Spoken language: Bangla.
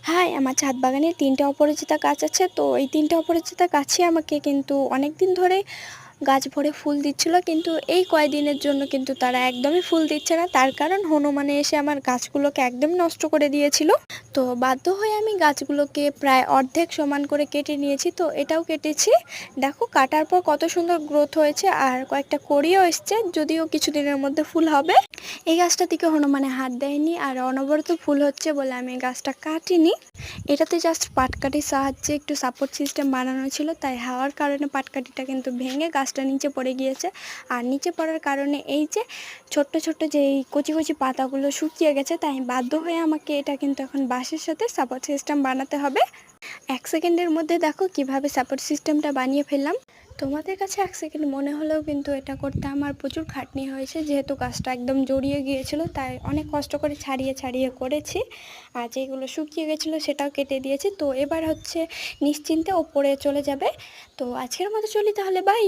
হাই, আমার ছাদ বাগানে ৩টে অপরাজিতা গাছ আছে। তো এই ৩টে অপরাজিতা গাছই আমাকে কিন্তু অনেক দিন ধরেই গাছ ভরে ফুল দিচ্ছিল, কিন্তু এই কয়দিনের জন্য কিন্তু তারা একদমই ফুল দিচ্ছে না। তার কারণ হনুমানে এসে আমার গাছগুলোকে একদম নষ্ট করে দিয়েছিল। তো বাধ্য হয়ে আমি গাছগুলোকে প্রায় অর্ধেক সমান করে কেটে নিয়েছি। তো এটাও কেটেছি, দেখো কাটার পর কত সুন্দর গ্রোথ হয়েছে আর কয়েকটা কড়িও এসছে, যদিও কিছুদিনের মধ্যে ফুল হবে। এই গাছটা থেকে হনুমানে হাত দেয়নি আর অনবরত ফুল হচ্ছে বলে আমি এই গাছটা কাটিনি। এটাতে জাস্ট পাটকাঠির সাহায্যে একটু সাপোর্ট সিস্টেম বানানো ছিল, তাই হাওয়ার কারণে পাটকাঠিটা কিন্তু ভেঙে গাছটা নিচে পড়ে গিয়েছে। আর নিচে পড়ার কারণে এই যে ছোট্ট ছোট্ট যে এই কচি কচি পাতাগুলো শুকিয়ে গেছে, তাই বাধ্য হয়ে আমাকে এটা কিন্তু এখন বাঁশের সাথে সাপোর্ট সিস্টেম বানাতে হবে। 1 সেকেন্ডের মধ্যে দেখো কিভাবে সাপোর্ট সিস্টেমটা বানিয়ে ফেললাম। তোমাদের কাছে 1 সেকেন্ড মনে হলেও কিন্তু এটা করতে আমার প্রচুর খাটনি হয়েছে, যেহেতু গাছটা একদম জড়িয়ে গিয়েছিল, তাই অনেক কষ্ট করে ছাড়িয়ে ছাড়িয়ে করেছি। আর যেগুলো শুকিয়ে গেছিলো সেটাও কেটে দিয়েছি। তো এবার হচ্ছে নিশ্চিন্তে ওপরে চলে যাবে। তো আজকের মতো চলি তাহলে, বাই।